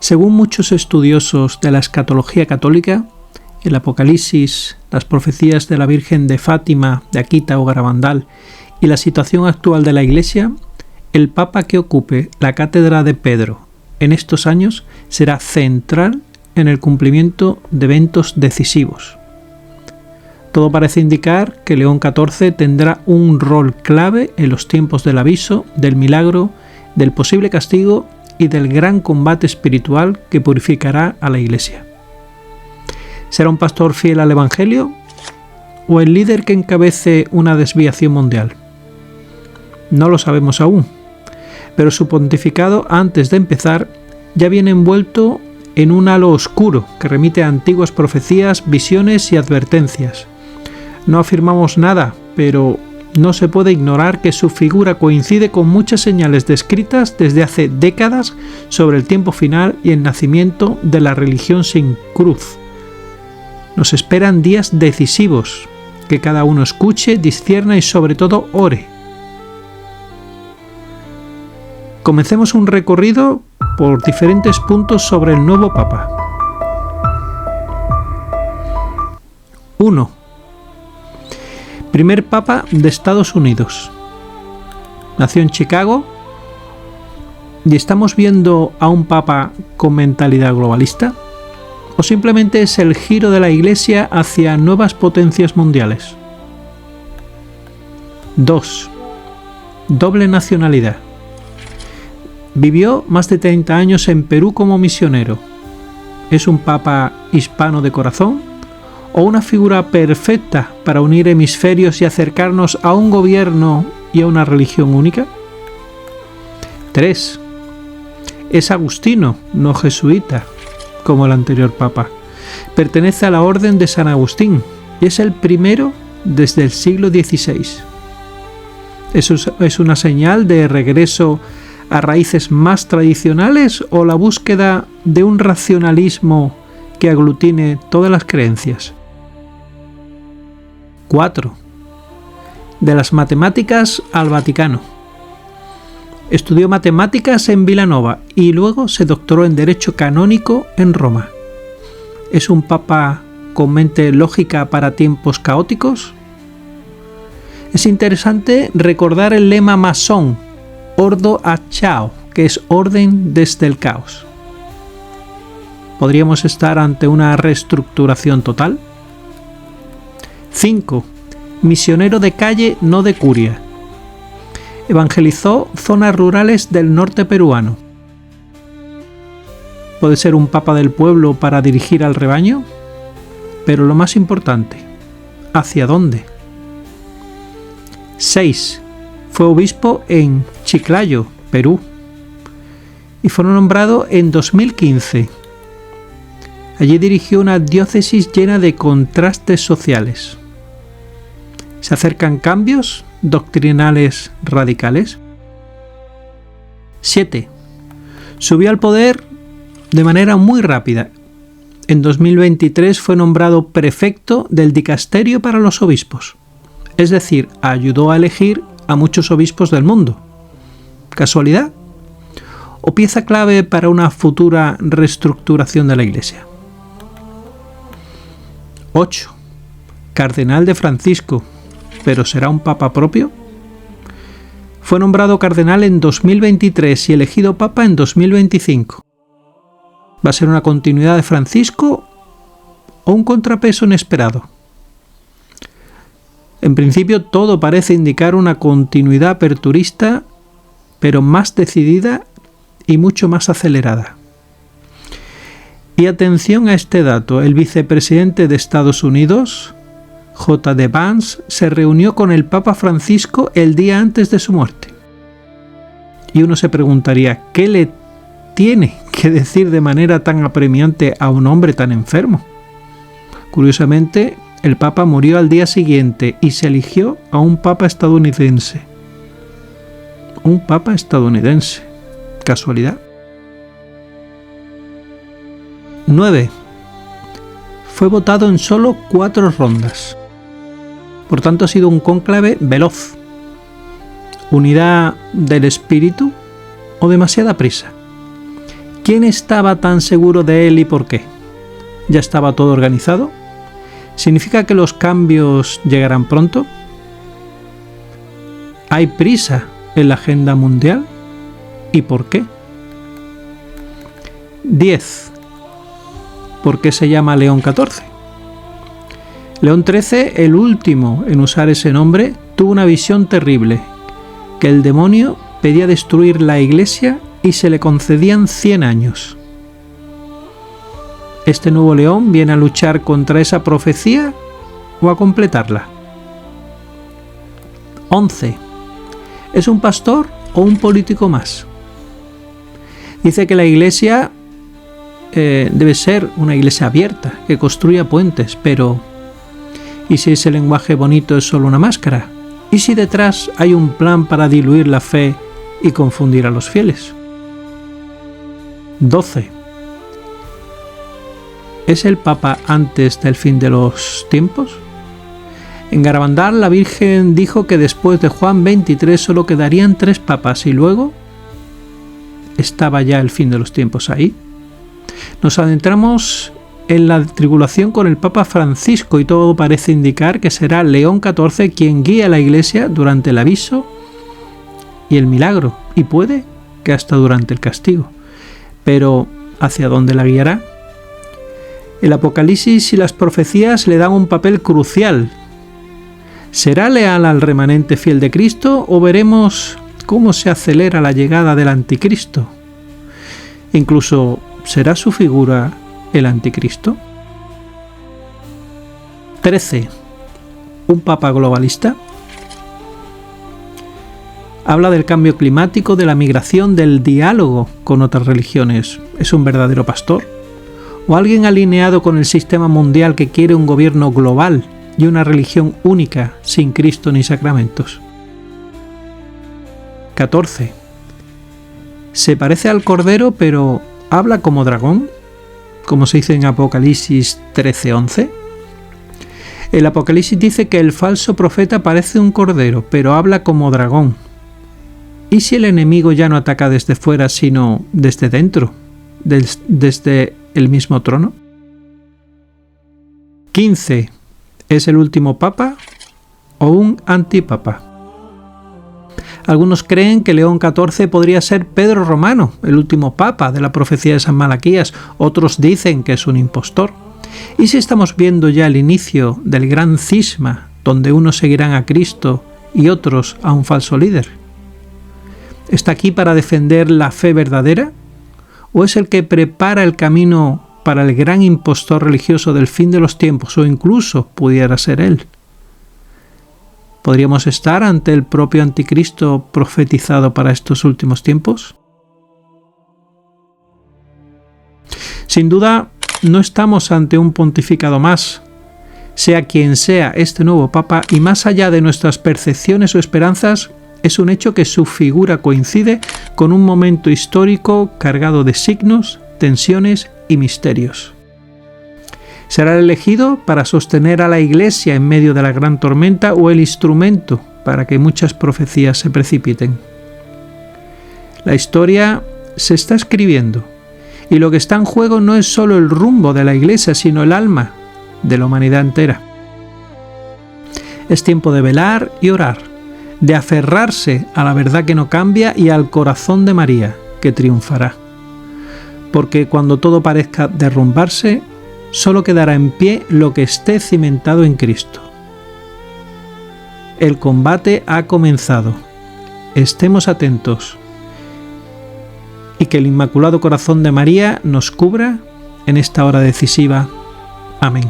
Según muchos estudiosos de la escatología católica, el Apocalipsis, las profecías de la Virgen de Fátima, de Akita o Garabandal y la situación actual de la Iglesia, el Papa que ocupe la cátedra de Pedro en estos años será central en el cumplimiento de eventos decisivos. Todo parece indicar que León XIV tendrá un rol clave en los tiempos del aviso, del milagro, del posible castigo y del gran combate espiritual que purificará a la Iglesia. ¿Será un pastor fiel al Evangelio o el líder que encabece una desviación mundial? No lo sabemos aún, pero su pontificado, antes de empezar, ya viene envuelto en un halo oscuro que remite a antiguas profecías, visiones y advertencias. No afirmamos nada, pero no se puede ignorar que su figura coincide con muchas señales descritas desde hace décadas sobre el tiempo final y el nacimiento de la religión sin cruz. Nos esperan días decisivos, que cada uno escuche, discierna y sobre todo ore. Comencemos un recorrido por diferentes puntos sobre el nuevo Papa. 1. Primer Papa de Estados Unidos. Nació en Chicago. ¿Y estamos viendo a un Papa con mentalidad globalista? ¿O simplemente es el giro de la Iglesia hacia nuevas potencias mundiales? 2. Doble nacionalidad. Vivió más de 30 años en Perú como misionero. ¿Es un Papa hispano de corazón o una figura perfecta para unir hemisferios y acercarnos a un gobierno y a una religión única? 3. Es agustino, no jesuita, como el anterior Papa. Pertenece a la Orden de San Agustín y es el primero desde el siglo XVI. ¿Eso es una señal de regreso a raíces más tradicionales o la búsqueda de un racionalismo que aglutine todas las creencias? 4. De las matemáticas al Vaticano. Estudió matemáticas en Vilanova y luego se doctoró en Derecho Canónico en Roma. ¿Es un Papa con mente lógica para tiempos caóticos? Es interesante recordar el lema masón, Ordo ad Chao, que es orden desde el caos. ¿Podríamos estar ante una reestructuración total? 5. Misionero de calle, no de curia. Evangelizó zonas rurales del norte peruano. ¿Puede ser un Papa del pueblo para dirigir al rebaño? Pero lo más importante, ¿hacia dónde? 6. Fue obispo en Chiclayo, Perú, y fue nombrado en 2015. Allí dirigió una diócesis llena de contrastes sociales. ¿Se acercan cambios doctrinales radicales? 7. Subió al poder de manera muy rápida. En 2023 fue nombrado prefecto del dicasterio para los obispos, es decir, ayudó a elegir a muchos obispos del mundo. ¿Casualidad? ¿O pieza clave para una futura reestructuración de la Iglesia? 8. Cardenal de Francisco, ¿pero será un Papa propio? Fue nombrado cardenal en 2023 y elegido Papa en 2025. ¿Va a ser una continuidad de Francisco o un contrapeso inesperado? En principio todo parece indicar una continuidad aperturista, pero más decidida y mucho más acelerada. Y atención a este dato, el vicepresidente de Estados Unidos, J.D. Vance, se reunió con el Papa Francisco el día antes de su muerte. Y uno se preguntaría, ¿qué le tiene que decir de manera tan apremiante a un hombre tan enfermo? Curiosamente, el Papa murió al día siguiente y se eligió a un Papa estadounidense. Un Papa estadounidense. ¿Casualidad? 9. Fue votado en solo 4 rondas. Por tanto, ha sido un cónclave veloz. ¿Unidad del espíritu o demasiada prisa? ¿Quién estaba tan seguro de él y por qué? ¿Ya estaba todo organizado? ¿Significa que los cambios llegarán pronto? ¿Hay prisa en la agenda mundial? ¿Y por qué? 10. ¿Por qué se llama León XIV? León XIII, el último en usar ese nombre, tuvo una visión terrible, que el demonio pedía destruir la Iglesia y se le concedían 100 años. ¿Este nuevo León viene a luchar contra esa profecía o a completarla? 11. ¿Es un pastor o un político más? Dice que la Iglesia debe ser una iglesia abierta, que construya puentes, pero ¿y si ese lenguaje bonito es solo una máscara? ¿Y si detrás hay un plan para diluir la fe y confundir a los fieles? 12. ¿Es el Papa antes del fin de los tiempos? En Garabandal la Virgen dijo que después de Juan 23 solo quedarían 3 papas y luego estaba ya el fin de los tiempos ahí. Nos adentramos en la tribulación con el Papa Francisco y todo parece indicar que será León XIV quien guíe a la Iglesia durante el aviso y el milagro, y puede que hasta durante el castigo. Pero ¿hacia dónde la guiará? El Apocalipsis y las profecías le dan un papel crucial. ¿Será leal al remanente fiel de Cristo o veremos cómo se acelera la llegada del anticristo? Incluso, ¿será su figura el anticristo? 13. ¿Un papa globalista? Habla del cambio climático, de la migración, del diálogo con otras religiones. ¿Es un verdadero pastor? ¿O alguien alineado con el sistema mundial que quiere un gobierno global y una religión única, sin Cristo ni sacramentos? 14. ¿Se parece al Cordero pero habla como dragón? Como se dice en Apocalipsis 13:11. El Apocalipsis dice que el falso profeta parece un cordero, pero habla como dragón. ¿Y si el enemigo ya no ataca desde fuera, sino desde dentro, desde el mismo trono? 15. ¿Es el último papa o un antipapa? Algunos creen que León XIV podría ser Pedro Romano, el último papa de la profecía de San Malaquías. Otros dicen que es un impostor. ¿Y si estamos viendo ya el inicio del gran cisma, donde unos seguirán a Cristo y otros a un falso líder? ¿Está aquí para defender la fe verdadera? ¿O es el que prepara el camino para el gran impostor religioso del fin de los tiempos, o incluso pudiera ser él? ¿Podríamos estar ante el propio anticristo profetizado para estos últimos tiempos? Sin duda, no estamos ante un pontificado más, sea quien sea este nuevo papa, y más allá de nuestras percepciones o esperanzas, es un hecho que su figura coincide con un momento histórico cargado de signos, tensiones y misterios. ¿Será el elegido para sostener a la Iglesia en medio de la gran tormenta o el instrumento para que muchas profecías se precipiten? La historia se está escribiendo y lo que está en juego no es solo el rumbo de la Iglesia, sino el alma de la humanidad entera. Es tiempo de velar y orar, de aferrarse a la verdad que no cambia y al corazón de María, que triunfará. Porque cuando todo parezca derrumbarse, solo quedará en pie lo que esté cimentado en Cristo. El combate ha comenzado. Estemos atentos y que el Inmaculado Corazón de María nos cubra en esta hora decisiva. Amén.